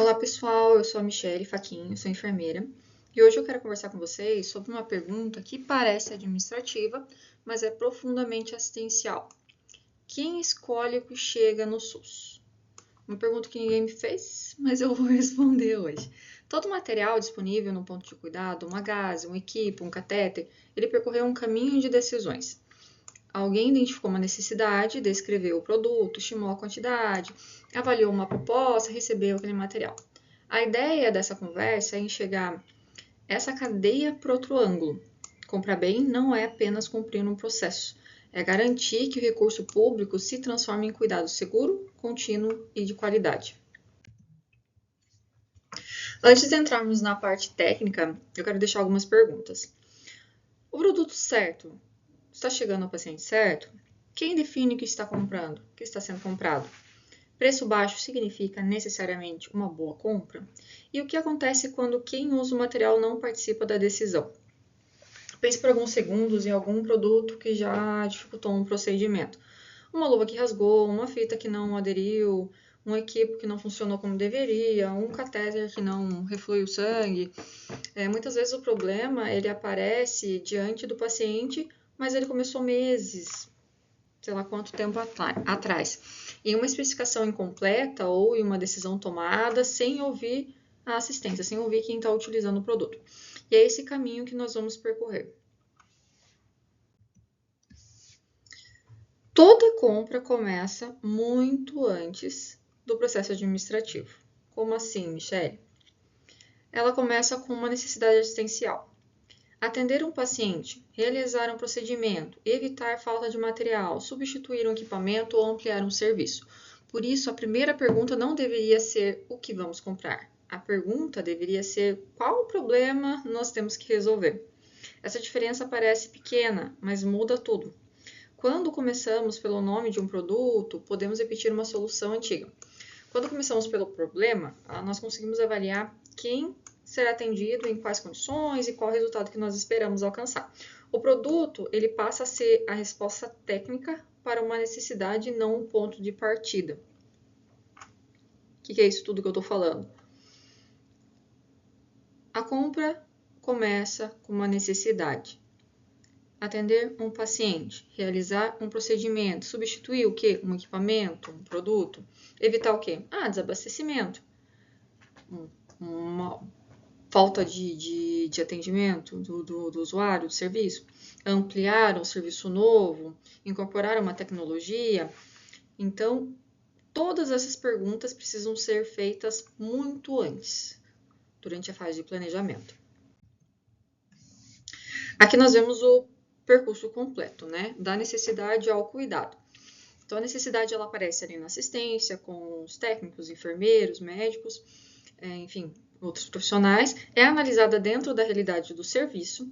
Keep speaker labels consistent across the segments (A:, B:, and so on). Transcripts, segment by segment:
A: Olá pessoal, eu sou a Michelle Faquin, sou enfermeira e hoje eu quero conversar com vocês sobre uma pergunta que parece administrativa, mas é profundamente assistencial. Quem escolhe o que chega no SUS? Uma pergunta que ninguém me fez, mas eu vou responder hoje. Todo material disponível no ponto de cuidado, uma gase, um equipo, um catéter, ele percorreu um caminho de decisões. Alguém identificou uma necessidade, descreveu o produto, estimou a quantidade, avaliou uma proposta, recebeu aquele material. A ideia dessa conversa é enxergar essa cadeia por outro ângulo. Comprar bem não é apenas cumprir um processo, é garantir que o recurso público se transforme em cuidado seguro, contínuo e de qualidade. Antes de entrarmos na parte técnica, eu quero deixar algumas perguntas. O produto certo está chegando ao paciente certo? Quem define o que está comprando? O que está sendo comprado? Preço baixo significa necessariamente uma boa compra? E o que acontece quando quem usa o material não participa da decisão? Pense por alguns segundos em algum produto que já dificultou um procedimento. Uma luva que rasgou, uma fita que não aderiu, um equipo que não funcionou como deveria, um catéter que não reflui o sangue. Muitas vezes o problema ele aparece diante do paciente, mas ele começou meses, sei lá quanto tempo atrás, em uma especificação incompleta ou em uma decisão tomada sem ouvir a assistência, sem ouvir quem está utilizando o produto. E é esse caminho que nós vamos percorrer. Toda compra começa muito antes do processo administrativo. Como assim, Michelle? Ela começa com uma necessidade assistencial. Atender um paciente, realizar um procedimento, evitar falta de material, substituir um equipamento ou ampliar um serviço. Por isso, a primeira pergunta não deveria ser o que vamos comprar. A pergunta deveria ser qual o problema nós temos que resolver. Essa diferença parece pequena, mas muda tudo. Quando começamos pelo nome de um produto, podemos repetir uma solução antiga. Quando começamos pelo problema, nós conseguimos avaliar quem será atendido, em quais condições e qual o resultado que nós esperamos alcançar. O produto ele passa a ser a resposta técnica para uma necessidade e não um ponto de partida. O que é isso tudo que eu estou falando? A compra começa com uma necessidade. Atender um paciente, realizar um procedimento, substituir o quê? Um equipamento, um produto. Evitar o quê? Desabastecimento. Uma falta de atendimento do usuário, do serviço. Ampliar um serviço novo, incorporar uma tecnologia. Então, todas essas perguntas precisam ser feitas muito antes, durante a fase de planejamento. Aqui nós vemos o percurso completo, né? Da necessidade ao cuidado. Então, a necessidade ela aparece ali na assistência, com os técnicos, enfermeiros, médicos, enfim, outros profissionais. É analisada dentro da realidade do serviço,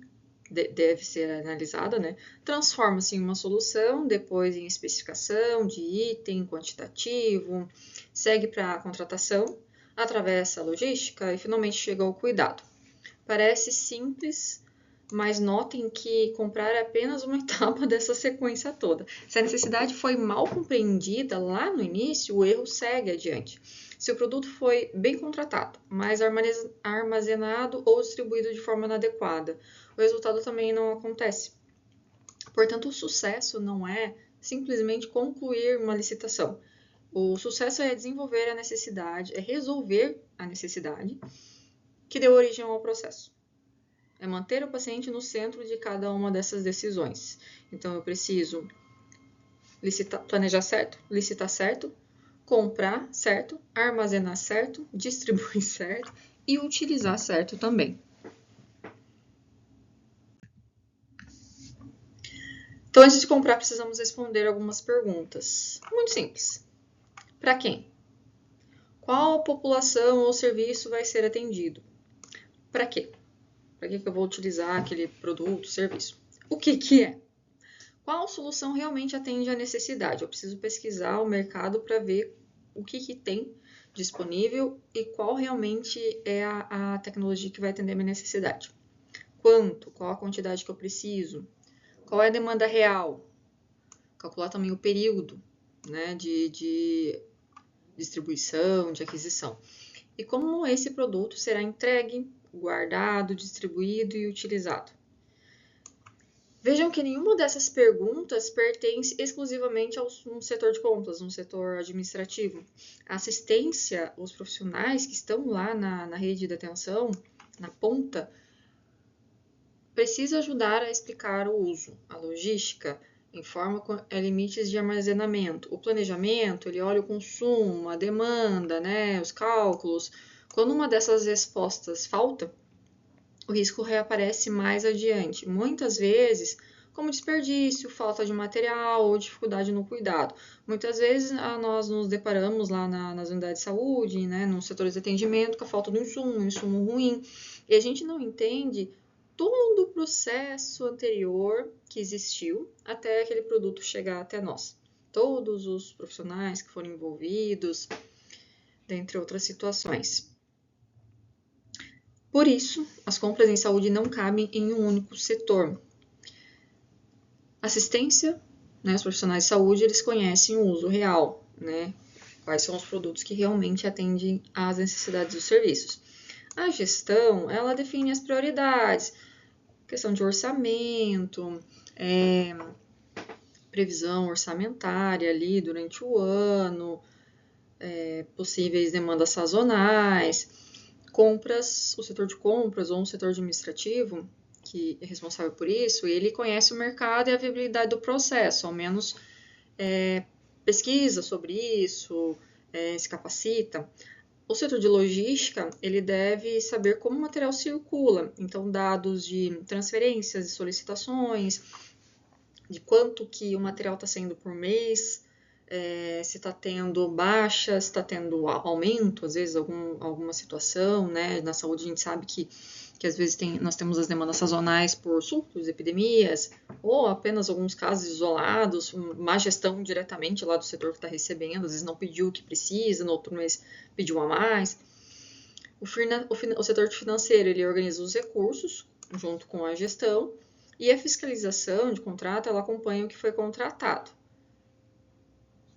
A: deve ser analisada, né? Transforma-se em uma solução, depois em especificação de item, quantitativo, segue para a contratação, atravessa a logística e finalmente chega ao cuidado. Parece simples, mas notem que comprar é apenas uma etapa dessa sequência toda. Se a necessidade foi mal compreendida lá no início, o erro segue adiante. Se o produto foi bem contratado, mas armazenado ou distribuído de forma inadequada, o resultado também não acontece. Portanto, o sucesso não é simplesmente concluir uma licitação. O sucesso é desenvolver a necessidade, é resolver a necessidade que deu origem ao processo. É manter o paciente no centro de cada uma dessas decisões. Então, eu preciso planejar certo, licitar certo, comprar certo, armazenar certo, distribuir certo e utilizar certo também. Então, antes de comprar, precisamos responder algumas perguntas. Muito simples. Para quem? Qual população ou serviço vai ser atendido? Para quê? Para que eu vou utilizar aquele produto, serviço? O que é? Qual solução realmente atende à necessidade? Eu preciso pesquisar o mercado para ver o que tem disponível e qual realmente é a tecnologia que vai atender a minha necessidade. Quanto? Qual a quantidade que eu preciso? Qual é a demanda real? Calcular também o período, né, de distribuição, de aquisição. e como esse produto será entregue, guardado, distribuído e utilizado. Vejam que nenhuma dessas perguntas pertence exclusivamente ao setor de compras, um setor administrativo. A assistência, os profissionais que estão lá na rede de atenção, na ponta, precisa ajudar a explicar o uso, a logística, informa limites de armazenamento. O planejamento, ele olha o consumo, a demanda, né, os cálculos. Quando uma dessas respostas falta, o risco reaparece mais adiante, muitas vezes como desperdício, falta de material ou dificuldade no cuidado. Muitas vezes nós nos deparamos lá nas unidades de saúde, né, nos setores de atendimento, com a falta de um insumo ruim, e a gente não entende todo o processo anterior que existiu até aquele produto chegar até nós. Todos os profissionais que foram envolvidos, dentre outras situações. Por isso, as compras em saúde não cabem em um único setor. Assistência, né, os profissionais de saúde, eles conhecem o uso real, né, quais são os produtos que realmente atendem às necessidades dos serviços. A gestão, ela define as prioridades, questão de orçamento, previsão orçamentária ali durante o ano, possíveis demandas sazonais, compras, o setor de compras ou um setor administrativo que é responsável por isso, ele conhece o mercado e a viabilidade do processo, ao menos pesquisa sobre isso, se capacita. O setor de logística, ele deve saber como o material circula, então dados de transferências e solicitações, de quanto que o material está saindo por mês, se está tendo baixa, se está tendo aumento, às vezes alguma situação, né? Na saúde a gente sabe que às vezes nós temos as demandas sazonais por surtos, epidemias, ou apenas alguns casos isolados, má gestão diretamente lá do setor que está recebendo, às vezes não pediu o que precisa, no outro mês pediu a mais. O setor financeiro, ele organiza os recursos junto com a gestão, e a fiscalização de contrato, ela acompanha o que foi contratado.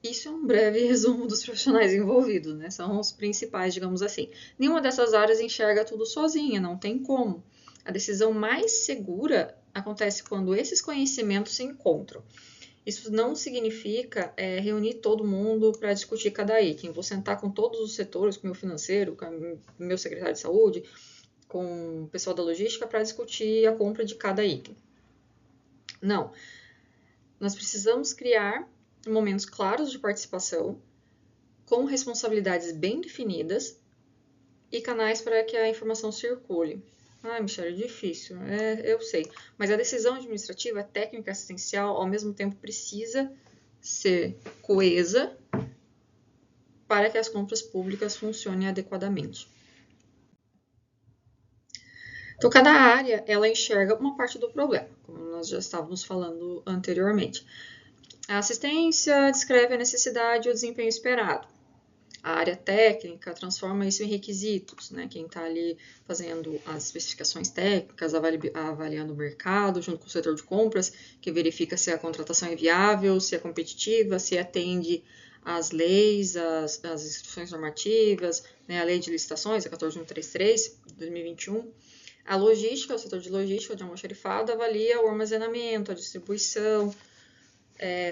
A: Isso é um breve resumo dos profissionais envolvidos, né? São os principais, digamos assim. Nenhuma dessas áreas enxerga tudo sozinha, não tem como. A decisão mais segura acontece quando esses conhecimentos se encontram. Isso não significa reunir todo mundo para discutir cada item. Vou sentar com todos os setores, com o meu financeiro, com o meu secretário de saúde, com o pessoal da logística para discutir a compra de cada item. Não. Nós precisamos criar momentos claros de participação, com responsabilidades bem definidas e canais para que a informação circule. Michelle, é difícil, eu sei. Mas a decisão administrativa, técnica assistencial, ao mesmo tempo precisa ser coesa para que as compras públicas funcionem adequadamente. Então, cada área, ela enxerga uma parte do problema, como nós já estávamos falando anteriormente. A assistência descreve a necessidade e o desempenho esperado. A área técnica transforma isso em requisitos, né? Quem está ali fazendo as especificações técnicas, avaliando o mercado, junto com o setor de compras, que verifica se a contratação é viável, se é competitiva, se atende às leis, às instruções normativas, né? A lei de licitações, a 14133, de 2021. A logística, o setor de logística de almoxarifado, avalia o armazenamento, a distribuição.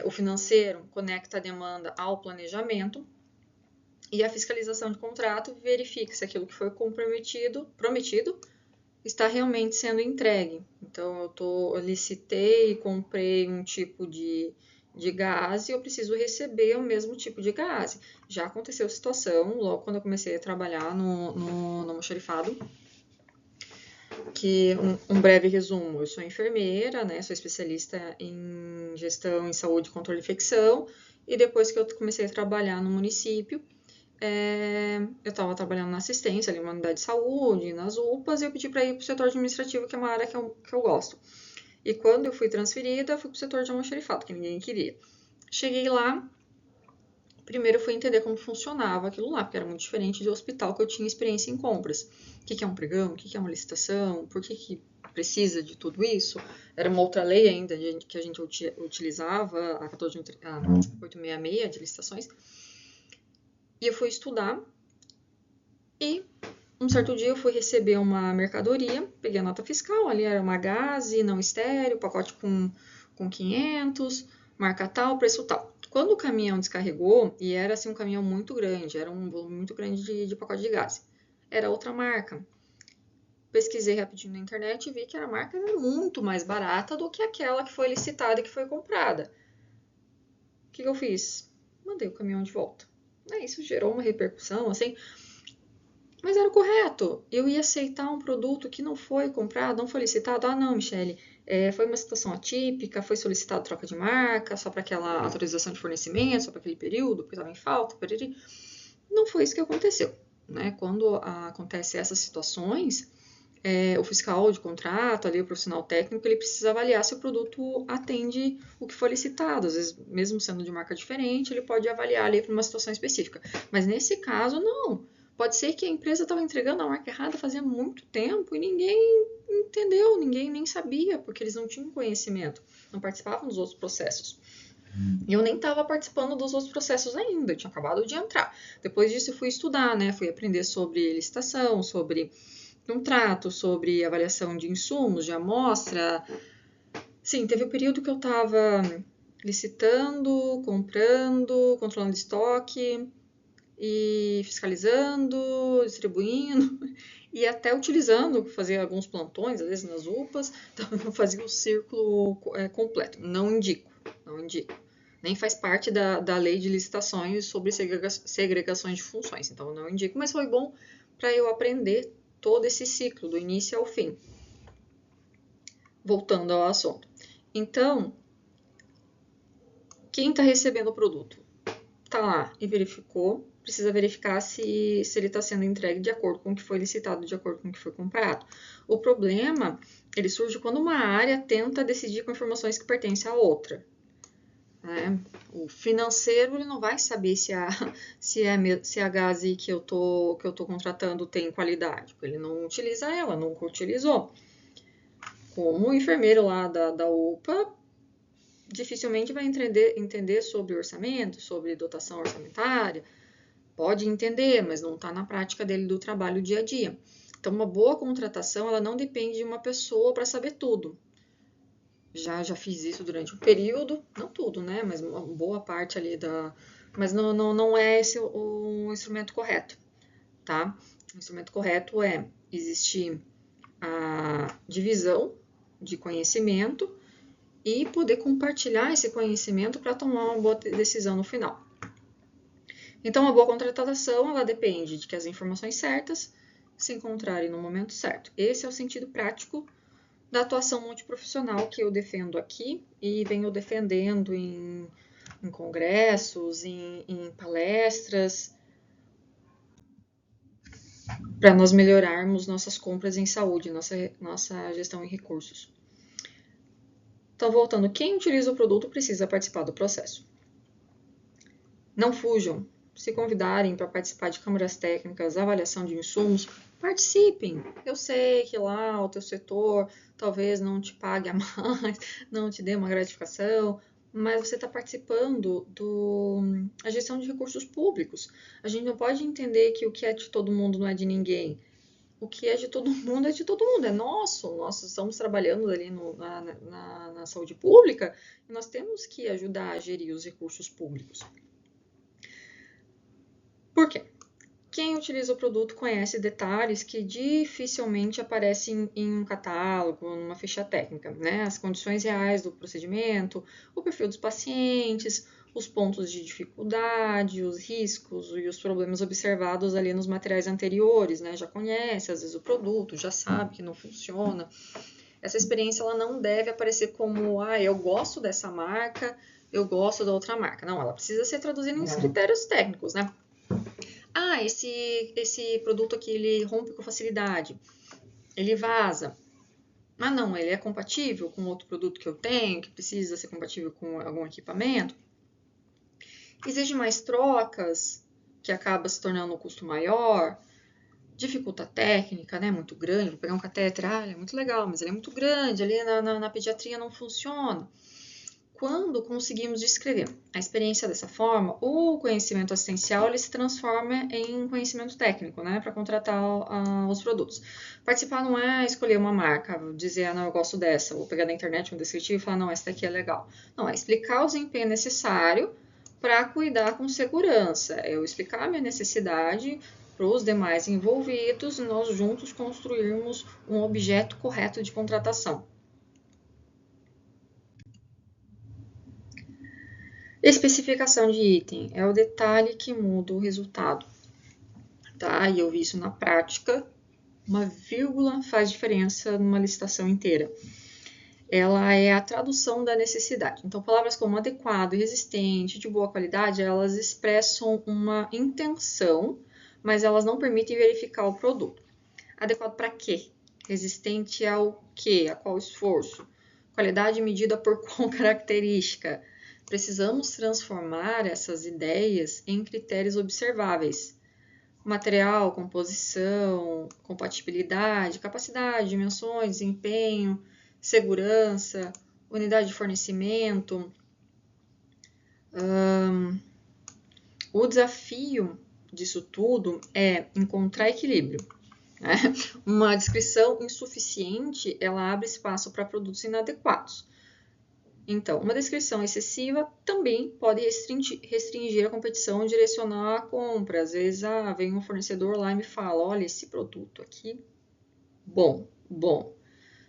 A: O financeiro conecta a demanda ao planejamento e a fiscalização de contrato verifica se aquilo que foi prometido, está realmente sendo entregue. Então, eu licitei e comprei um tipo de gás e eu preciso receber o mesmo tipo de gás. Já aconteceu situação, logo quando eu comecei a trabalhar no almoxarifado, que um breve resumo, eu sou enfermeira, né, sou especialista em gestão em saúde e controle de infecção, e depois que eu comecei a trabalhar no município, eu estava trabalhando na assistência, ali na unidade de saúde, nas UPAs, e eu pedi para ir para o setor administrativo, que é uma área que eu gosto. E quando eu fui transferida, fui para o setor de almoxarifado, que ninguém queria. Cheguei lá, primeiro eu fui entender como funcionava aquilo lá, porque era muito diferente do hospital que eu tinha experiência em compras. O que é um pregão, o que é uma licitação, por que precisa de tudo isso. Era uma outra lei ainda que a gente utilizava, a 866 de licitações. E eu fui estudar E um certo dia eu fui receber uma mercadoria, peguei a nota fiscal, ali era uma gaze, não estéreo, pacote com 500, marca tal, preço tal. Quando o caminhão descarregou, e era assim um caminhão muito grande, era um volume muito grande de pacote de gaze, era outra marca. Pesquisei rapidinho na internet e vi que a marca era muito mais barata do que aquela que foi licitada e que foi comprada. O que eu fiz? Mandei o caminhão de volta. Isso gerou uma repercussão, assim, mas era o correto. Eu ia aceitar um produto que não foi comprado, não foi licitado. Ah, não, Michele, foi uma situação atípica, foi solicitado troca de marca, só para aquela autorização de fornecimento, só para aquele período, porque estava em falta, periri. Não foi isso que aconteceu. Né? Quando acontecem essas situações, o fiscal de contrato, ali, o profissional técnico, ele precisa avaliar se o produto atende o que foi licitado. Às vezes, mesmo sendo de marca diferente, ele pode avaliar ali para uma situação específica. Mas nesse caso, não. Pode ser que a empresa estava entregando a marca errada fazia muito tempo e ninguém entendeu, ninguém nem sabia, porque eles não tinham conhecimento, não participavam dos outros processos. E eu nem estava participando dos outros processos ainda, eu tinha acabado de entrar. Depois disso, eu fui estudar, né? Fui aprender sobre licitação, sobre contrato, sobre avaliação de insumos, de amostra. Sim, teve o período que eu estava licitando, comprando, controlando estoque e fiscalizando, distribuindo e até utilizando, fazia alguns plantões, às vezes nas UPAs, então eu fazia o círculo completo. Não indico, não indico. Nem faz parte da lei de licitações sobre segregações de funções, então não indico, mas foi bom para eu aprender todo esse ciclo, do início ao fim. Voltando ao assunto. Então, quem está recebendo o produto está lá e verificou, precisa verificar se ele está sendo entregue de acordo com o que foi licitado, de acordo com o que foi comprado. O problema, ele surge quando uma área tenta decidir com informações que pertencem à outra. Né? O financeiro ele não vai saber se a gaze que eu tô contratando tem qualidade, porque ele não utiliza ela, nunca utilizou. Como o enfermeiro lá da UPA dificilmente vai entender sobre orçamento, sobre dotação orçamentária. Pode entender, mas não está na prática dele do trabalho dia a dia. Então, uma boa contratação, ela não depende de uma pessoa para saber tudo. Já fiz isso durante um período, não tudo, né? Mas uma boa parte ali da... Mas não é esse o instrumento correto, tá? O instrumento correto é existir a divisão de conhecimento e poder compartilhar esse conhecimento para tomar uma boa decisão no final. Então, a boa contratação, ela depende de que as informações certas se encontrarem no momento certo. Esse é o sentido prático da atuação multiprofissional que eu defendo aqui e venho defendendo em congressos, em palestras, para nós melhorarmos nossas compras em saúde, nossa gestão em recursos. Então, voltando, quem utiliza o produto precisa participar do processo. Não fujam. Se convidarem para participar de câmaras técnicas, avaliação de insumos, participem. Eu sei que lá o teu setor talvez não te pague a mais, não te dê uma gratificação, mas você está participando da gestão de recursos públicos. A gente não pode entender que o que é de todo mundo não é de ninguém. O que é de todo mundo é de todo mundo, é nosso. Nós estamos trabalhando ali na saúde pública e nós temos que ajudar a gerir os recursos públicos. Por quê? Quem utiliza o produto conhece detalhes que dificilmente aparecem em um catálogo, numa ficha técnica, né? As condições reais do procedimento, o perfil dos pacientes, os pontos de dificuldade, os riscos e os problemas observados ali nos materiais anteriores, né? Já conhece, às vezes, o produto, já sabe que não funciona. Essa experiência ela não deve aparecer como, eu gosto dessa marca, eu gosto da outra marca. Não, ela precisa ser traduzida em critérios técnicos, né? Esse produto aqui ele rompe com facilidade, ele vaza. Não, ele é compatível com outro produto que eu tenho, que precisa ser compatível com algum equipamento. Exige mais trocas, que acaba se tornando um custo maior. Dificulta a técnica, né? Muito grande. Vou pegar um catéter, ele é muito legal, mas ele é muito grande, ali na pediatria não funciona. quando conseguimos descrever a experiência dessa forma, o conhecimento assistencial ele se transforma em conhecimento técnico, né, para contratar os produtos. Participar não é escolher uma marca, dizer, não, eu gosto dessa, vou pegar da internet um descritivo e falar, não, essa daqui é legal. Não, é explicar o desempenho necessário para cuidar com segurança, é eu explicar a minha necessidade para os demais envolvidos e nós juntos construirmos um objeto correto de contratação. Especificação de item é o detalhe que muda o resultado, tá? E eu vi isso na prática, uma vírgula faz diferença numa licitação inteira. Ela é a tradução da necessidade. Então, palavras como adequado, resistente, de boa qualidade, elas expressam uma intenção, mas elas não permitem verificar o produto. Adequado para quê? Resistente ao quê? A qual esforço? Qualidade medida por qual característica? Precisamos transformar essas ideias em critérios observáveis. Material, composição, compatibilidade, capacidade, dimensões, desempenho, segurança, unidade de fornecimento. O desafio disso tudo é encontrar equilíbrio. Né? Uma descrição insuficiente, ela abre espaço para produtos inadequados. Então, uma descrição excessiva também pode restringir a competição e direcionar a compra. Às vezes, vem um fornecedor lá e me fala, olha, esse produto aqui, bom.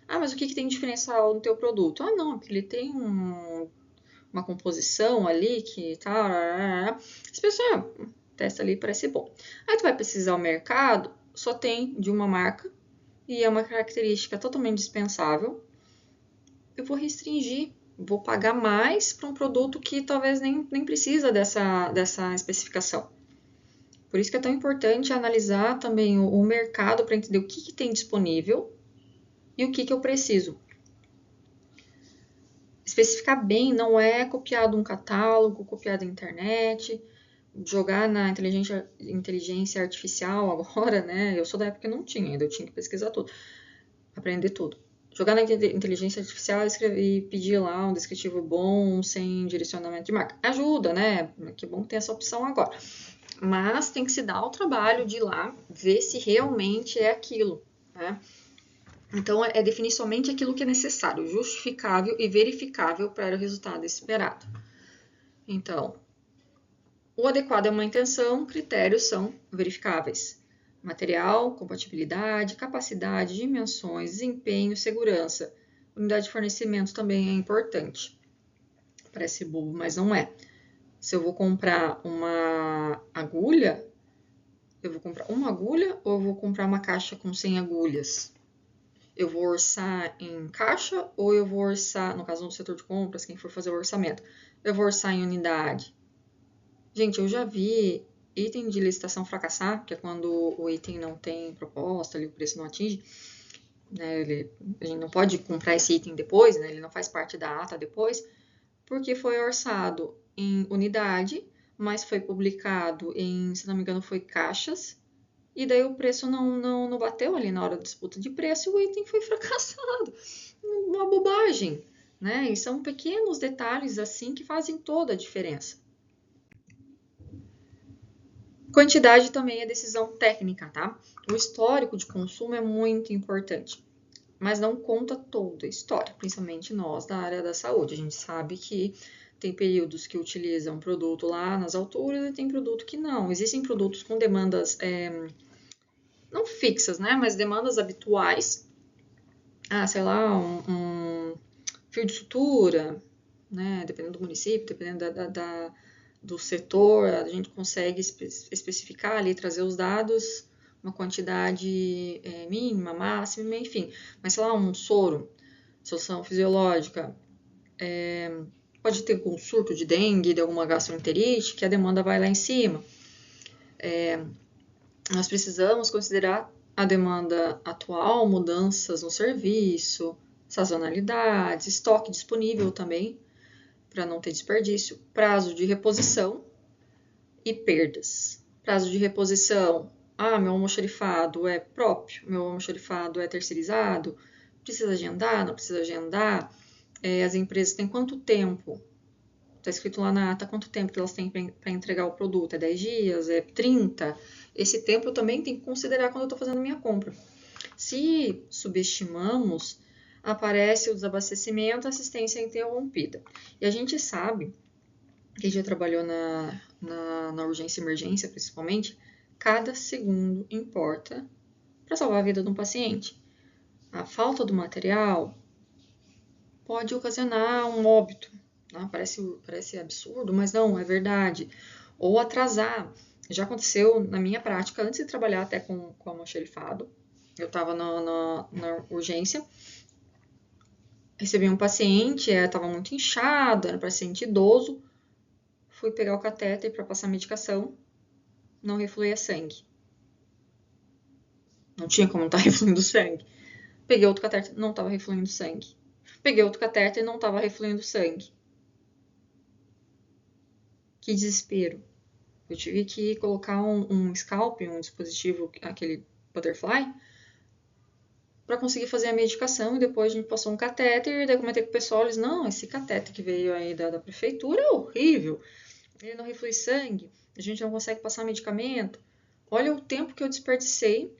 A: Mas o que tem diferencial no teu produto? Não, porque ele tem uma composição ali que tá... As pessoas testam ali, parece bom. Aí tu vai precisar ao mercado, só tem de uma marca e é uma característica totalmente dispensável. Eu vou restringir. Vou pagar mais para um produto que talvez nem precisa dessa especificação. Por isso que é tão importante analisar também o mercado para entender o que tem disponível e o que eu preciso. Especificar bem não é copiar de um catálogo, copiar da internet, jogar na inteligência artificial agora, né? Eu sou da época que não tinha, ainda eu tinha que pesquisar tudo, aprender tudo. Jogar na inteligência artificial e pedir lá um descritivo bom, sem direcionamento de marca. Ajuda, né? Que bom que tem essa opção agora. Mas tem que se dar o trabalho de ir lá, ver se realmente é aquilo, né? Então, é definir somente aquilo que é necessário, justificável e verificável para o resultado esperado. Então, o adequado é uma intenção, critérios são verificáveis. Material, compatibilidade, capacidade, dimensões, desempenho, segurança. Unidade de fornecimento também é importante. Parece bobo, mas não é. Se eu vou comprar uma agulha, eu vou comprar uma agulha ou eu vou comprar uma caixa com 100 agulhas? Eu vou orçar em caixa ou eu vou orçar, no caso do setor de compras, quem for fazer o orçamento, eu vou orçar em unidade? Gente, eu já vi item de licitação fracassar, que é quando o item não tem proposta, ali, o preço não atinge, né, a gente não pode comprar esse item depois, né, ele não faz parte da ata depois, porque foi orçado em unidade, mas foi publicado em, se não me engano, foi caixas, e daí o preço não bateu ali na hora da disputa de preço e o item foi fracassado. Uma bobagem, né? E são pequenos detalhes assim que fazem toda a diferença. Quantidade também é decisão técnica, tá? O histórico de consumo é muito importante, mas não conta toda a história, principalmente nós da área da saúde. A gente sabe que tem períodos que utilizam produto lá nas alturas e tem produto que não. Existem produtos com demandas não fixas, né? Mas demandas habituais. Sei lá, um fio de sutura, né? Dependendo do município, dependendo do setor, a gente consegue especificar ali, trazer os dados, uma quantidade mínima, máxima, enfim. Mas, sei lá, um soro, solução fisiológica, pode ter um surto de dengue, de alguma gastroenterite, que a demanda vai lá em cima. Nós precisamos considerar a demanda atual, mudanças no serviço, sazonalidades, estoque disponível também, para não ter desperdício, prazo de reposição e perdas. Prazo de reposição, meu almoxarifado é próprio, meu almoxarifado é terceirizado, precisa agendar, não precisa agendar, as empresas têm quanto tempo Tá escrito lá na ata quanto tempo que elas têm para entregar o produto. É 10 dias? É 30? Esse tempo eu também tenho que considerar quando eu estou fazendo a minha compra. Se subestimamos, aparece o desabastecimento, assistência interrompida. E a gente sabe, quem já trabalhou na urgência e emergência principalmente, cada segundo importa para salvar a vida de um paciente. A falta do material pode ocasionar um óbito. Né? Parece absurdo, mas não, é verdade. Ou atrasar. Já aconteceu na minha prática, antes de trabalhar até com almoxarifado, eu estava na urgência, recebi um paciente, estava muito inchado, era um paciente idoso, fui pegar o catéter para passar a medicação, não refluía sangue. Não tinha como não estar refluindo sangue. Peguei outro catéter, não estava refluindo sangue. Peguei outro catéter e não estava refluindo sangue. Que desespero. Eu tive que colocar um scalp, um dispositivo, aquele butterfly, para conseguir fazer a medicação, e depois a gente passou um catéter, e daí comentei com o pessoal, eles, não, esse catéter que veio aí da prefeitura é horrível, ele não reflui sangue, a gente não consegue passar medicamento. Olha o tempo que eu desperdicei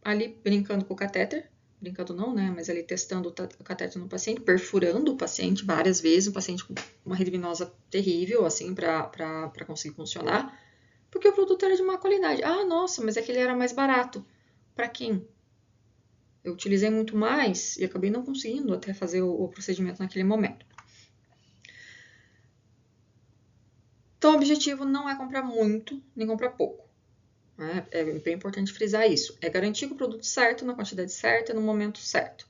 A: ali brincando com o catéter, brincando não, né, mas ali testando o catéter no paciente, perfurando o paciente várias vezes, um paciente com uma rede venosa terrível, assim, para conseguir funcionar, porque o produto era de má qualidade. Ah, nossa, mas é que ele era mais barato. Para quem? Eu utilizei muito mais e acabei não conseguindo até fazer o procedimento naquele momento. Então, o objetivo não é comprar muito, nem comprar pouco. Né? É bem importante frisar isso. É garantir o produto certo, na quantidade certa, no momento certo.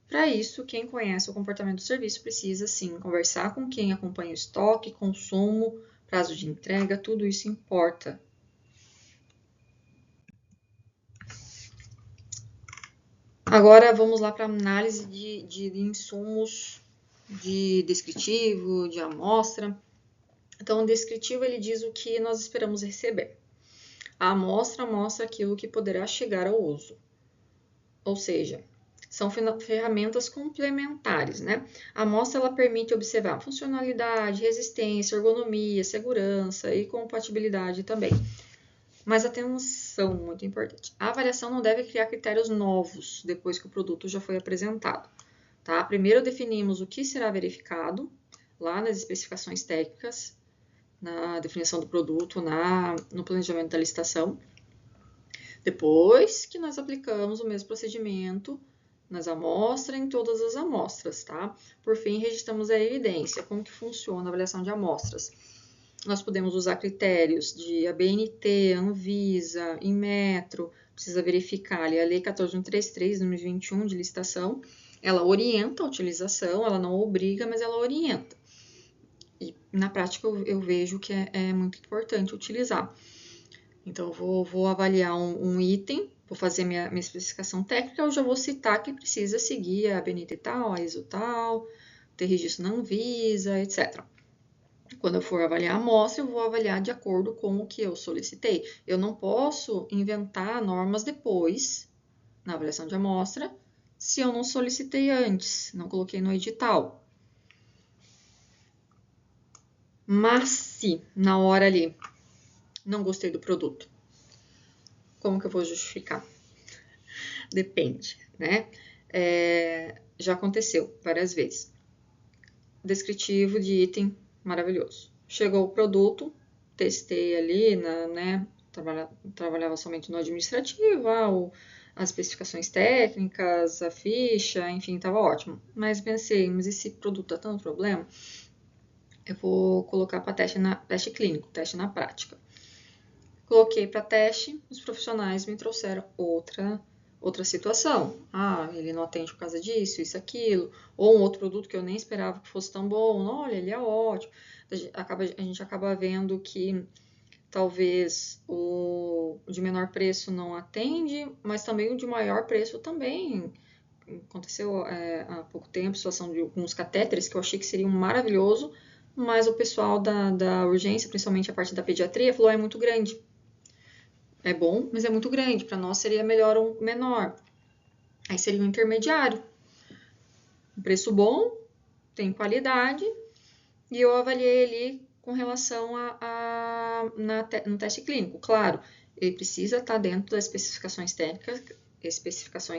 A: Para isso, quem conhece o comportamento do serviço precisa, sim, conversar com quem acompanha o estoque, consumo, prazo de entrega, tudo isso importa. Agora vamos lá para a análise de insumos, de descritivo, de amostra. Então, o descritivo ele diz o que nós esperamos receber. A amostra mostra aquilo que poderá chegar ao uso. Ou seja, são ferramentas complementares, né? A amostra ela permite observar funcionalidade, resistência, ergonomia, segurança e compatibilidade também. Mas atenção, muito importante. A avaliação não deve criar critérios novos depois que o produto já foi apresentado. Tá? Primeiro definimos o que será verificado lá nas especificações técnicas, na definição do produto, no planejamento da licitação. Depois que nós aplicamos o mesmo procedimento nas amostras, em todas as amostras, tá? Por fim, registramos a evidência. Como que funciona a avaliação de amostras? Nós podemos usar critérios de ABNT, Anvisa, Inmetro, precisa verificar ali a Lei 14.133, de 2021, de licitação, ela orienta a utilização, ela não obriga, mas ela orienta. E na prática eu vejo que é muito importante utilizar. Então, eu vou avaliar um item, vou fazer minha especificação técnica, eu já vou citar que precisa seguir a ABNT tal, a ISO tal, ter registro na Anvisa, etc. Quando eu for avaliar a amostra, eu vou avaliar de acordo com o que eu solicitei. Eu não posso inventar normas depois, na avaliação de amostra, se eu não solicitei antes, não coloquei no edital. Mas se, na hora ali, não gostei do produto, como que eu vou justificar? Depende, né? Já aconteceu várias vezes. Descritivo de item maravilhoso. Chegou o produto, testei ali, né? Trabalhava somente no administrativo, as especificações técnicas, a ficha, enfim, estava ótimo. Mas pensei, mas esse produto dá tanto problema? Eu vou colocar para teste clínico, teste na prática. Coloquei para teste, os profissionais me trouxeram outra situação. Ah, ele não atende por causa disso, isso, aquilo. Ou um outro produto que eu nem esperava que fosse tão bom. Olha, ele é ótimo. A gente acaba vendo que talvez o de menor preço não atende, mas também o de maior preço também. Aconteceu há pouco tempo, situação de alguns catéteres que eu achei que seriam maravilhoso, mas o pessoal da urgência, principalmente a parte da pediatria, falou, é muito grande. É bom, mas é muito grande. Para nós seria melhor um menor. Aí seria um intermediário. Um preço bom, tem qualidade, e eu avaliei ali com relação no teste clínico. Claro, ele precisa estar dentro das especificações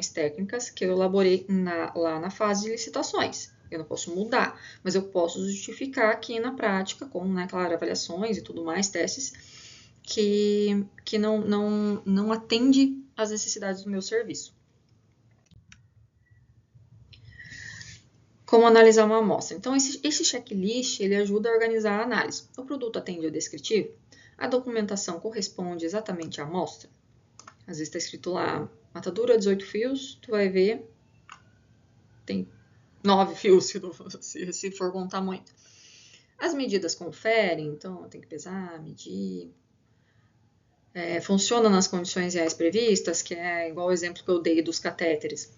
A: técnicas que eu elaborei lá na fase de licitações. Eu não posso mudar, mas eu posso justificar aqui na prática, com, né, claro, avaliações e tudo mais, testes, que não atende às necessidades do meu serviço. Como analisar uma amostra? Então, esse checklist ele ajuda a organizar a análise. O produto atende ao descritivo? A documentação corresponde exatamente à amostra? Às vezes está escrito lá, matadura 18 fios, tu vai ver, tem 9 fios, se for contar muito. As medidas conferem, então tem que pesar, medir. Funciona nas condições reais previstas, que é igual o exemplo que eu dei dos catéteres.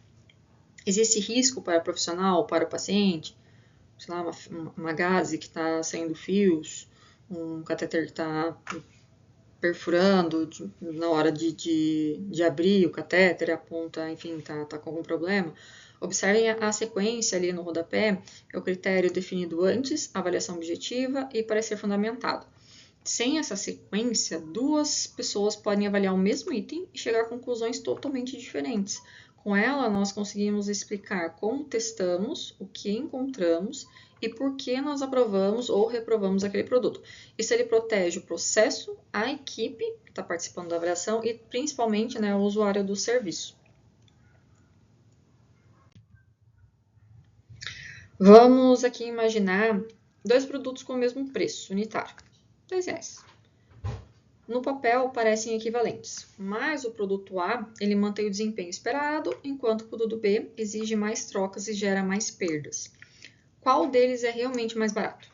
A: Existe risco para o profissional, para o paciente? Sei lá, uma gase que está saindo fios, um catéter que está perfurando na hora de abrir o catéter, a ponta, enfim, tá com algum problema. Observem a sequência ali no rodapé, é o critério definido antes, avaliação objetiva e parecer fundamentado. Sem essa sequência, duas pessoas podem avaliar o mesmo item e chegar a conclusões totalmente diferentes. Com ela, nós conseguimos explicar como testamos, o que encontramos e por que nós aprovamos ou reprovamos aquele produto. Isso ele protege o processo, a equipe que está participando da avaliação e principalmente, né, o usuário do serviço. Vamos aqui imaginar dois produtos com o mesmo preço unitário, R$10. No papel parecem equivalentes, mas o produto A ele mantém o desempenho esperado, enquanto o produto B exige mais trocas e gera mais perdas. Qual deles é realmente mais barato?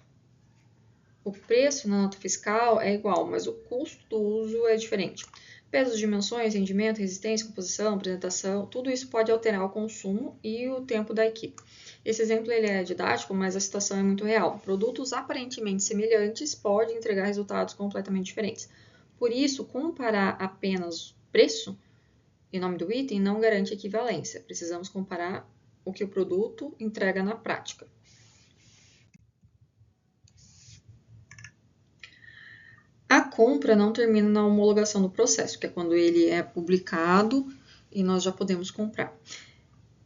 A: O preço na nota fiscal é igual, mas o custo do uso é diferente. Pesos, dimensões, rendimento, resistência, composição, apresentação, tudo isso pode alterar o consumo e o tempo da equipe. Esse exemplo ele é didático, mas a situação é muito real. Produtos aparentemente semelhantes podem entregar resultados completamente diferentes. Por isso, comparar apenas preço em nome do item não garante equivalência. Precisamos comparar o que o produto entrega na prática. A compra não termina na homologação do processo, que é quando ele é publicado e nós já podemos comprar.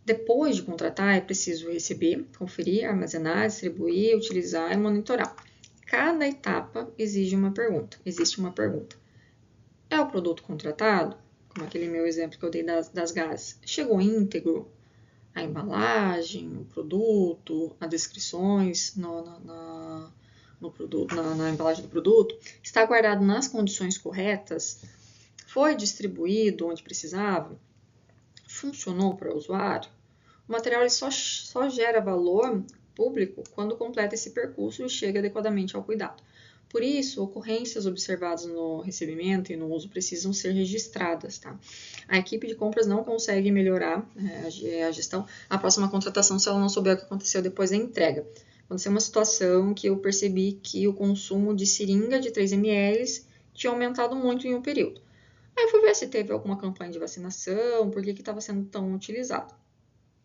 A: Depois de contratar, é preciso receber, conferir, armazenar, distribuir, utilizar e monitorar. Cada etapa existe uma pergunta. É o produto contratado? Como aquele meu exemplo que eu dei das gases. Chegou íntegro? A embalagem, o produto, as descrições no produto, na embalagem do produto? Está guardado nas condições corretas? Foi distribuído onde precisava? Funcionou para o usuário? O material ele só gera valor público quando completa esse percurso e chega adequadamente ao cuidado. Por isso, ocorrências observadas no recebimento e no uso precisam ser registradas. Tá? A equipe de compras não consegue melhorar a gestão a próxima contratação se ela não souber o que aconteceu depois da entrega. Aconteceu uma situação que eu percebi que o consumo de seringa de 3 ml tinha aumentado muito em um período. Aí eu fui ver se teve alguma campanha de vacinação, por que estava sendo tão utilizado.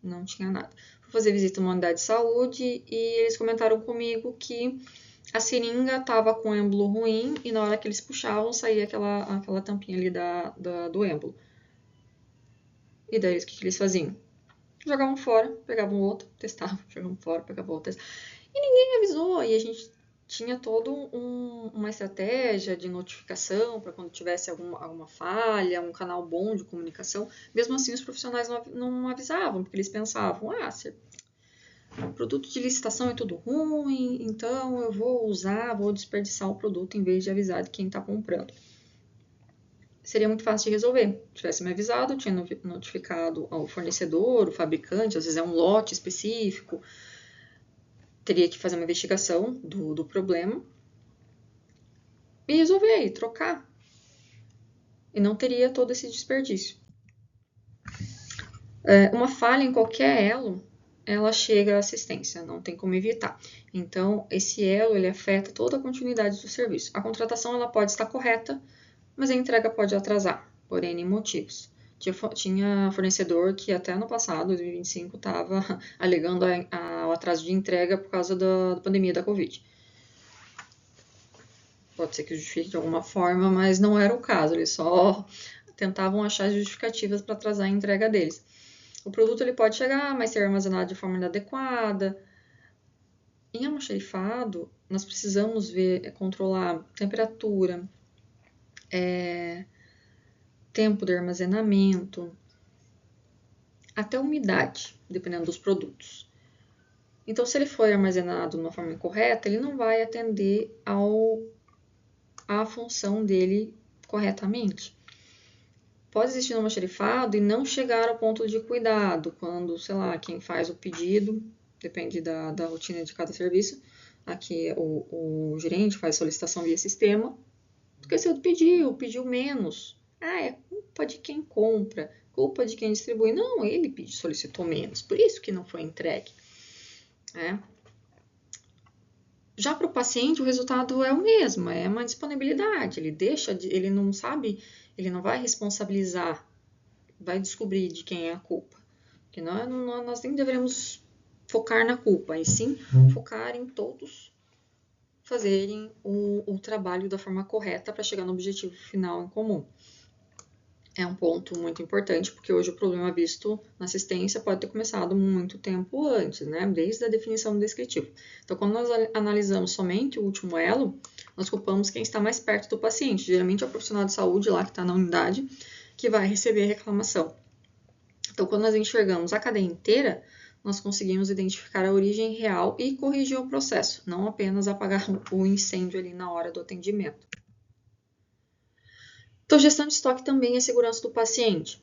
A: Não tinha nada. Fui fazer visita numa unidade de saúde e eles comentaram comigo que a seringa estava com êmbolo ruim e na hora que eles puxavam saía aquela tampinha ali do êmbolo. E daí o que eles faziam? Jogavam fora, pegavam outro, testavam, jogavam fora, pegavam outro, testavam. E ninguém avisou, e a gente tinha toda uma estratégia de notificação para quando tivesse alguma falha, um canal bom de comunicação. Mesmo assim, os profissionais não avisavam, porque eles pensavam, produto de licitação é tudo ruim, então eu vou desperdiçar o produto em vez de avisar de quem está comprando. Seria muito fácil de resolver. Se tivesse me avisado, eu tinha notificado ao fornecedor, o fabricante, às vezes é um lote específico, teria que fazer uma investigação do problema e resolver, e trocar. E não teria todo esse desperdício. Uma falha em qualquer elo, ela chega à assistência, não tem como evitar. Então, esse elo ele afeta toda a continuidade do serviço. A contratação ela pode estar correta, mas a entrega pode atrasar, por N motivos. Tinha fornecedor que até no passado, 2025, estava alegando o atraso de entrega por causa da pandemia da Covid. Pode ser que justifique de alguma forma, mas não era o caso. Eles só tentavam achar justificativas para atrasar a entrega deles. O produto ele pode chegar, mas ser armazenado de forma inadequada. Em almoxarifado, nós precisamos controlar temperatura, tempo de armazenamento, até umidade, dependendo dos produtos. Então, se ele for armazenado de uma forma incorreta, ele não vai atender à função dele corretamente. Pode existir no almoxarifado e não chegar ao ponto de cuidado, quando, sei lá, quem faz o pedido, depende da rotina de cada serviço, aqui o gerente faz solicitação via sistema, esqueceu de pedir, pediu menos. É culpa de quem compra, culpa de quem distribui. Não, ele solicitou menos, por isso que não foi entregue. Já para o paciente, o resultado é o mesmo, é uma disponibilidade. Ele não sabe, ele não vai responsabilizar, vai descobrir de quem é a culpa. Porque nós nem devemos focar na culpa, e sim focar em todos fazerem o trabalho da forma correta para chegar no objetivo final em comum. É um ponto muito importante, porque hoje o problema visto na assistência pode ter começado muito tempo antes, né? Desde a definição do descritivo. Então, quando nós analisamos somente o último elo, nós culpamos quem está mais perto do paciente. Geralmente é o profissional de saúde lá que está na unidade que vai receber a reclamação. Então, quando nós enxergamos a cadeia inteira, nós conseguimos identificar a origem real e corrigir o processo, não apenas apagar o incêndio ali na hora do atendimento. Então, gestão de estoque também é segurança do paciente.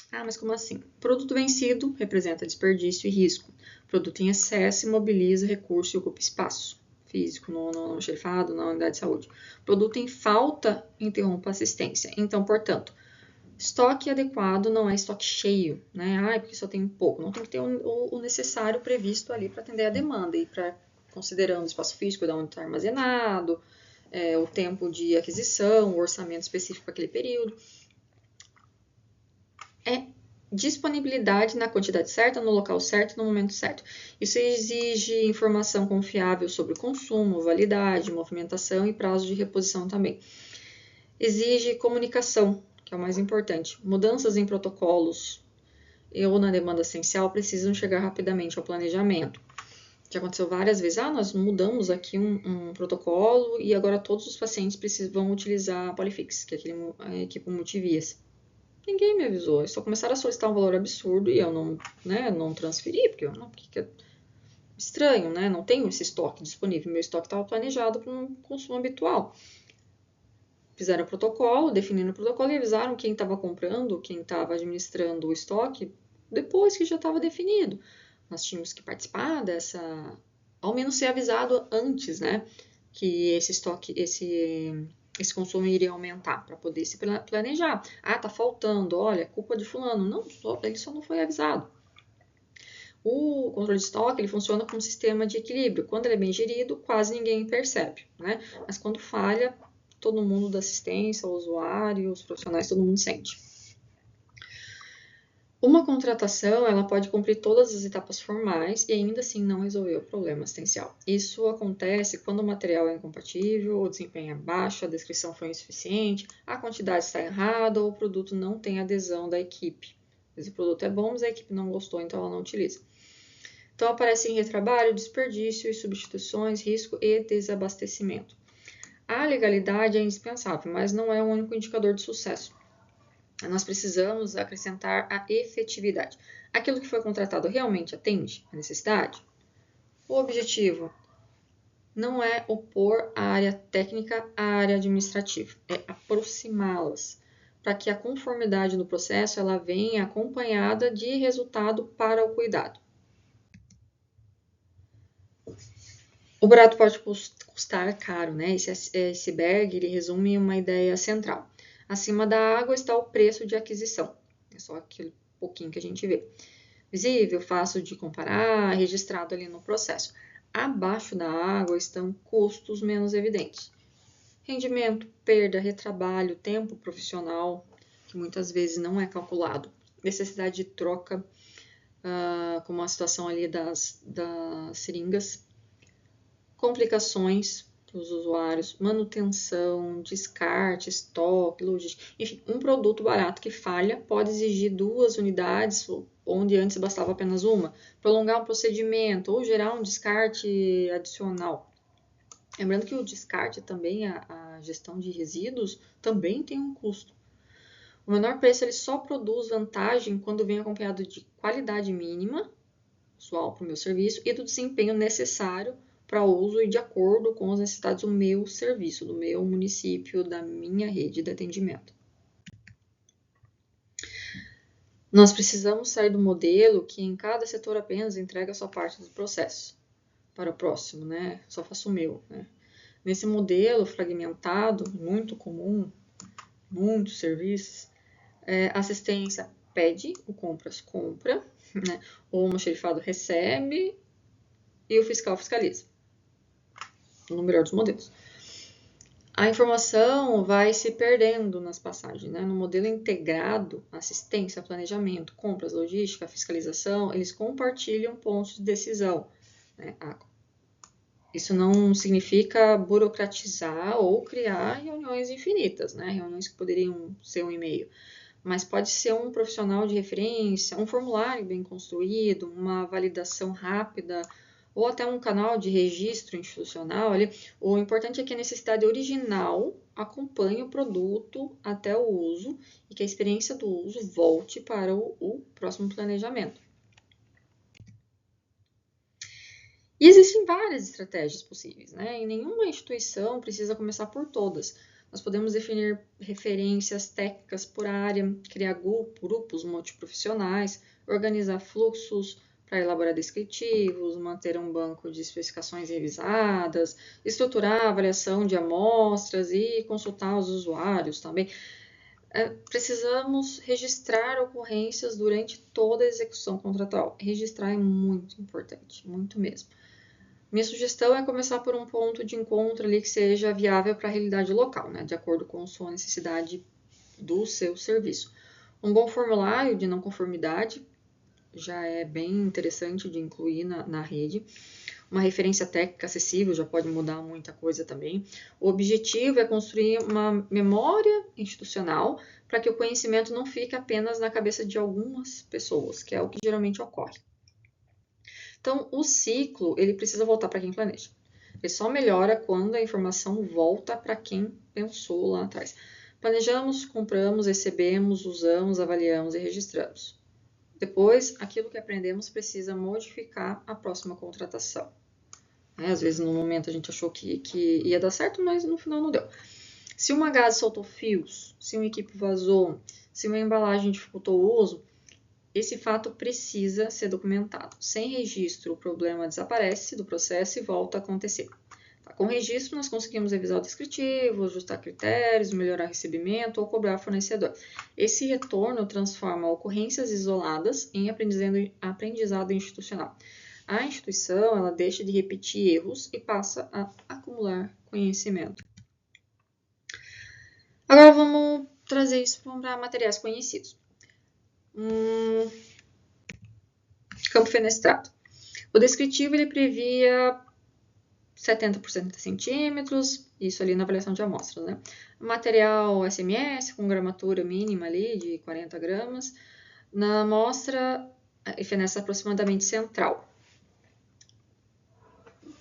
A: Mas como assim? Produto vencido representa desperdício e risco. Produto em excesso imobiliza recurso e ocupa espaço físico no almoxarifado, na unidade de saúde. Produto em falta interrompe a assistência. Então, portanto, estoque adequado não é estoque cheio, né? Porque só tem pouco. Não tem que ter o necessário previsto ali para atender a demanda e para considerando o espaço físico de onde está armazenado, o tempo de aquisição, o orçamento específico para aquele período. É disponibilidade na quantidade certa, no local certo, no momento certo. Isso exige informação confiável sobre o consumo, validade, movimentação e prazo de reposição também. Exige comunicação, que é o mais importante. Mudanças em protocolos ou na demanda essencial precisam chegar rapidamente ao planejamento. Já aconteceu várias vezes, nós mudamos aqui um protocolo e agora todos os pacientes vão utilizar a Polyfix, que é a equipe multivias. Ninguém me avisou, eles só começaram a solicitar um valor absurdo e eu não transferi, porque é estranho, né? Não tenho esse estoque disponível, meu estoque estava planejado para um consumo habitual. Fizeram o protocolo, definiram o protocolo e avisaram quem estava comprando, quem estava administrando o estoque, depois que já estava definido. Nós tínhamos que participar ao menos ser avisado antes, né? Que esse estoque, esse consumo iria aumentar para poder se planejar. Tá faltando, olha, culpa de fulano. Não, ele só não foi avisado. O controle de estoque ele funciona como um sistema de equilíbrio. Quando ele é bem gerido, quase ninguém percebe, né? Mas quando falha, todo mundo da assistência, o usuário, os profissionais, todo mundo sente. Uma contratação, ela pode cumprir todas as etapas formais e ainda assim não resolver o problema assistencial. Isso acontece quando o material é incompatível, o desempenho é baixo, a descrição foi insuficiente, a quantidade está errada ou o produto não tem adesão da equipe. Às vezes o produto é bom, mas a equipe não gostou, então ela não utiliza. Então aparecem retrabalho, desperdício e substituições, risco e desabastecimento. A legalidade é indispensável, mas não é o único indicador de sucesso. Nós precisamos acrescentar a efetividade. Aquilo que foi contratado realmente atende a necessidade? O objetivo não é opor a área técnica à área administrativa, é aproximá-las, para que a conformidade do processo ela venha acompanhada de resultado para o cuidado. O barato pode custar caro, né? Esse iceberg ele resume uma ideia central. Acima da água está o preço de aquisição. É só aquele pouquinho que a gente vê. Visível, fácil de comparar, registrado ali no processo. Abaixo da água estão custos menos evidentes. Rendimento, perda, retrabalho, tempo profissional, que muitas vezes não é calculado. Necessidade de troca, como a situação ali das seringas. Complicações, dos usuários, manutenção, descarte, estoque, logística, enfim, um produto barato que falha pode exigir 2 unidades, onde antes bastava apenas uma, prolongar um procedimento ou gerar um descarte adicional. Lembrando que o descarte também, a gestão de resíduos, também tem um custo. O menor preço ele só produz vantagem quando vem acompanhado de qualidade mínima, usual para o meu serviço, e do desempenho necessário para uso e de acordo com as necessidades do meu serviço, do meu município, da minha rede de atendimento. Nós precisamos sair do modelo que em cada setor apenas entrega a sua parte do processo para o próximo, né? Só faço o meu, né? Nesse modelo fragmentado, muito comum, muitos serviços, assistência pede, o compras compra, né? O almoxarifado recebe e o fiscal fiscaliza, no melhor dos modelos. A informação vai se perdendo nas passagens, né? No modelo integrado, assistência, planejamento, compras, logística, fiscalização, eles compartilham pontos de decisão, né? Isso não significa burocratizar ou criar reuniões infinitas, né? Reuniões que poderiam ser um e-mail, mas pode ser um profissional de referência, um formulário bem construído, uma validação rápida, ou até um canal de registro institucional ali. O importante é que a necessidade original acompanhe o produto até o uso e que a experiência do uso volte para o próximo planejamento. E existem várias estratégias possíveis, né? E nenhuma instituição precisa começar por todas. Nós podemos definir referências técnicas por área, criar grupos multiprofissionais, organizar fluxos para elaborar descritivos, manter um banco de especificações revisadas, estruturar a avaliação de amostras e consultar os usuários também. Precisamos registrar ocorrências durante toda a execução contratual. Registrar é muito importante, muito mesmo. Minha sugestão é começar por um ponto de encontro ali que seja viável para a realidade local, né, de acordo com a sua necessidade do seu serviço. Um bom formulário de não conformidade já é bem interessante de incluir na rede. Uma referência técnica acessível já pode mudar muita coisa também. O objetivo é construir uma memória institucional para que o conhecimento não fique apenas na cabeça de algumas pessoas, que é o que geralmente ocorre. Então, o ciclo, ele precisa voltar para quem planeja. Ele só melhora quando a informação volta para quem pensou lá atrás. Planejamos, compramos, recebemos, usamos, avaliamos e registramos. Depois, aquilo que aprendemos precisa modificar a próxima contratação. Às vezes, no momento, a gente achou que ia dar certo, mas no final não deu. Se uma gás soltou fios, se um equipe vazou, se uma embalagem dificultou o uso, esse fato precisa ser documentado. Sem registro, o problema desaparece do processo e volta a acontecer. Com registro, nós conseguimos revisar o descritivo, ajustar critérios, melhorar recebimento ou cobrar fornecedor. Esse retorno transforma ocorrências isoladas em aprendizado institucional. A instituição ela deixa de repetir erros e passa a acumular conhecimento. Agora vamos trazer isso para materiais conhecidos. Campo fenestrado. O descritivo ele previa 70 por 70 centímetros, isso ali na avaliação de amostras, né? Material SMS com gramatura mínima ali de 40 gramas. Na amostra, fenestra aproximadamente central.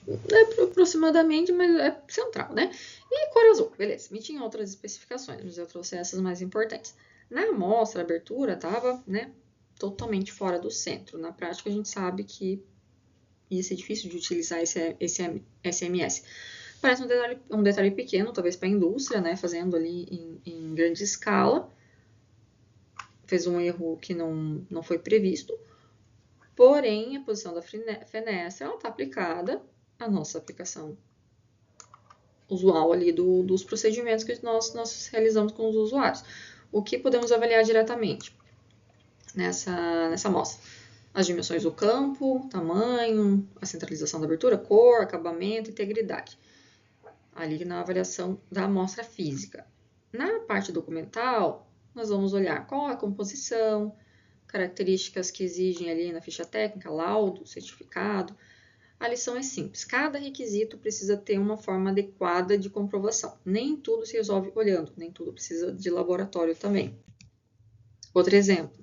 A: É aproximadamente, mas é central, né? E cor azul, beleza. E tinha outras especificações, mas eu trouxe essas mais importantes. Na amostra, a abertura estava, né, totalmente fora do centro. Na prática, a gente sabe que ia ser difícil de utilizar esse SMS. Parece um detalhe pequeno, talvez para a indústria, né, fazendo ali em grande escala. Fez um erro que não foi previsto. Porém, a posição da fenestra está aplicada à nossa aplicação usual ali dos procedimentos que nós realizamos com os usuários. O que podemos avaliar diretamente nessa amostra? As dimensões do campo, tamanho, a centralização da abertura, cor, acabamento, integridade. Ali na avaliação da amostra física. Na parte documental, nós vamos olhar qual é a composição, características que exigem ali na ficha técnica, laudo, certificado, A lição é simples. Cada requisito precisa ter uma forma adequada de comprovação. Nem tudo se resolve olhando, nem tudo precisa de laboratório também. Outro exemplo.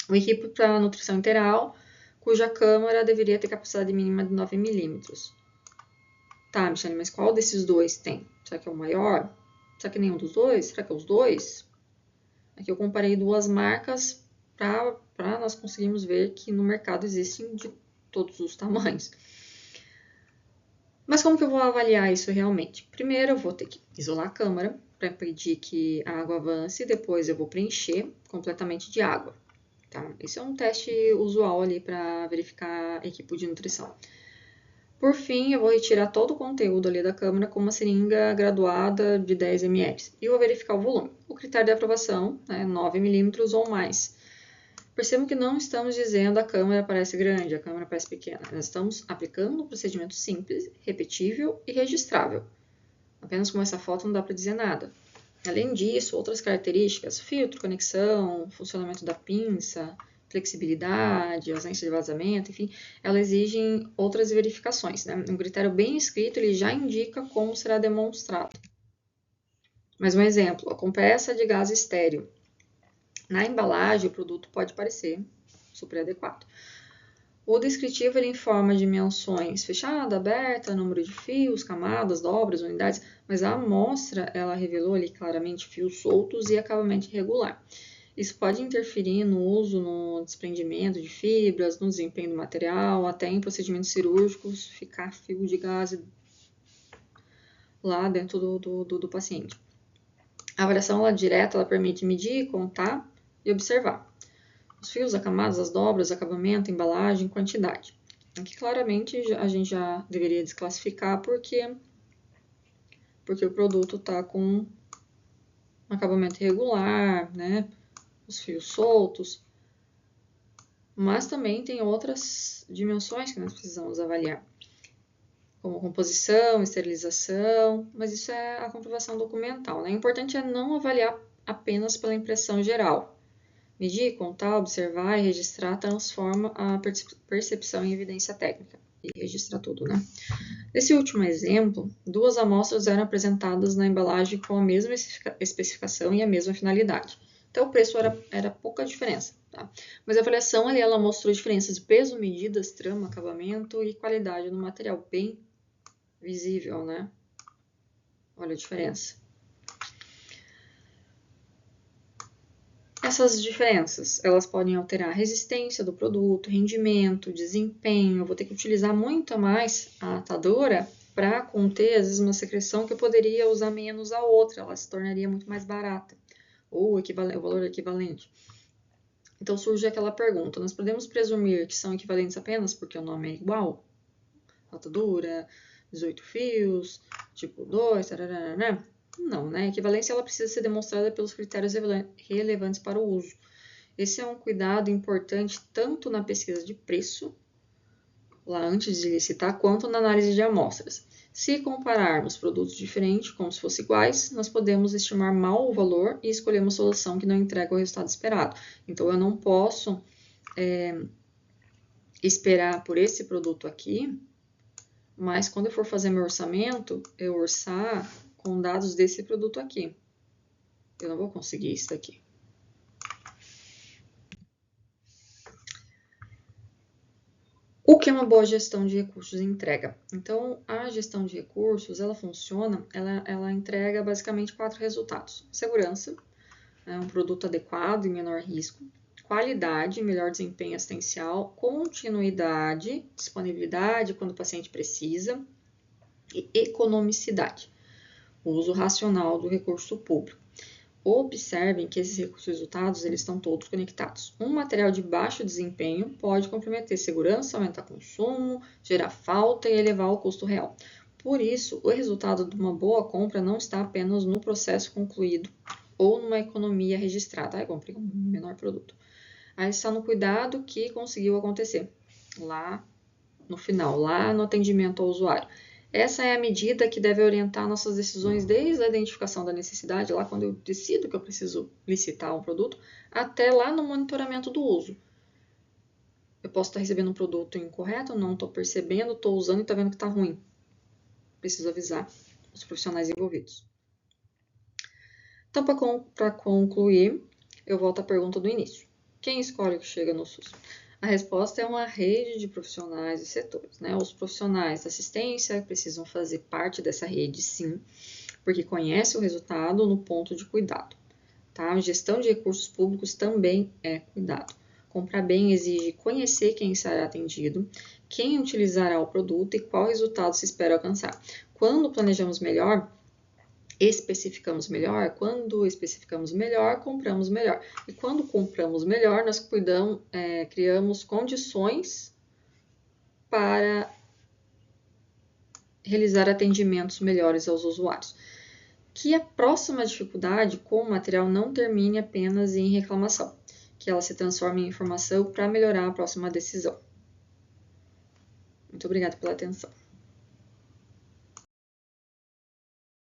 A: O equipe para nutrição interal, cuja câmara deveria ter capacidade mínima de 9 milímetros. Tá, Michele, mas qual desses dois tem? Será que é o maior? Será que nenhum dos dois? Será que é os dois? Aqui eu comparei duas marcas para nós conseguirmos ver que no mercado existem de todos os tamanhos. Mas como que eu vou avaliar isso realmente? Primeiro eu vou ter que isolar a câmara para impedir que a água avance, depois eu vou preencher completamente de água. Tá? Esse é um teste usual ali para verificar equipe de nutrição. Por fim, eu vou retirar todo o conteúdo ali da câmara com uma seringa graduada de 10 ml e vou verificar o volume. O critério de aprovação é 9 milímetros ou mais. Percebam que não estamos dizendo a câmara parece grande, a câmara parece pequena. Nós estamos aplicando um procedimento simples, repetível e registrável. Apenas com essa foto não dá para dizer nada. Além disso, outras características, filtro, conexão, funcionamento da pinça, flexibilidade, ausência de vazamento, enfim, elas exigem outras verificações. Né? Um critério bem escrito, ele já indica como será demonstrado. Mais um exemplo, com peça de gás estéreo. Na embalagem, o produto pode parecer super adequado. O descritivo ele informa dimensões fechada, aberta, número de fios, camadas, dobras, unidades, mas a amostra ela revelou ali claramente fios soltos e acabamento irregular. Isso pode interferir no uso, no desprendimento de fibras, no desempenho do material, até em procedimentos cirúrgicos, ficar fio de gás lá dentro do paciente. A avaliação lá direta ela permite medir, contar e observar. Os fios, as camadas, as dobras, acabamento, embalagem, quantidade. Aqui claramente a gente já deveria desclassificar porque o produto está com um acabamento irregular, né? Os fios soltos. Mas também tem outras dimensões que nós precisamos avaliar, como composição, esterilização, mas isso é a comprovação documental. Né? O importante é não avaliar apenas pela impressão geral. Medir, contar, observar e registrar transforma a percepção em evidência técnica. E registrar tudo, né? Nesse último exemplo, duas amostras eram apresentadas na embalagem com a mesma especificação e a mesma finalidade. Então, o preço era pouca diferença, tá? Mas a avaliação ali, ela mostrou diferenças de peso, medidas, trama, acabamento e qualidade no material, bem visível, né? Olha a diferença. Essas diferenças, elas podem alterar a resistência do produto, rendimento, desempenho. Eu vou ter que utilizar muito mais a atadora para conter, às vezes, uma secreção que eu poderia usar menos a outra. Ela se tornaria muito mais barata, ou o valor equivalente. Então, surge aquela pergunta, nós podemos presumir que são equivalentes apenas porque o nome é igual? Atadura, 18 fios, tipo 2, tarará, né? Não, né? A equivalência ela precisa ser demonstrada pelos critérios relevantes para o uso. Esse é um cuidado importante tanto na pesquisa de preço, lá antes de licitar, quanto na análise de amostras. Se compararmos produtos diferentes como se fossem iguais, nós podemos estimar mal o valor e escolher uma solução que não entrega o resultado esperado. Então, eu não posso esperar por esse produto aqui, mas quando eu for fazer meu orçamento, eu orçar com dados desse produto aqui. Eu não vou conseguir isso daqui. O que é uma boa gestão de recursos e entrega? Então, a gestão de recursos, ela funciona, ela entrega basicamente 4 resultados. Segurança, um produto adequado e menor risco. Qualidade, melhor desempenho assistencial. Continuidade, disponibilidade quando o paciente precisa. E economicidade, o uso racional do recurso público. Observem que esses resultados eles estão todos conectados. Um material de baixo desempenho pode comprometer segurança, aumentar consumo, gerar falta e elevar o custo real. Por isso, o resultado de uma boa compra não está apenas no processo concluído ou numa economia registrada. Comprei um menor produto. Aí está no cuidado que conseguiu acontecer lá no final, lá no atendimento ao usuário. Essa é a medida que deve orientar nossas decisões desde a identificação da necessidade, lá quando eu decido que eu preciso licitar um produto, até lá no monitoramento do uso. posso estar recebendo um produto incorreto, não estou percebendo, estou usando e estou vendo que está ruim. Preciso avisar os profissionais envolvidos. Então, para concluir, eu volto à pergunta do início. Quem escolhe o que chega no SUS? A resposta é uma rede de profissionais e setores, né? Os profissionais da assistência precisam fazer parte dessa rede, sim, porque conhecem o resultado no ponto de cuidado. Tá? A gestão de recursos públicos também é cuidado. Comprar bem exige conhecer quem será atendido, quem utilizará o produto e qual resultado se espera alcançar. Quando planejamos melhor, especificamos melhor. Quando especificamos melhor, compramos melhor. E quando compramos melhor, nós criamos condições para realizar atendimentos melhores aos usuários. Que a próxima dificuldade com o material não termine apenas em reclamação, que ela se transforme em informação para melhorar a próxima decisão. Muito obrigada pela atenção.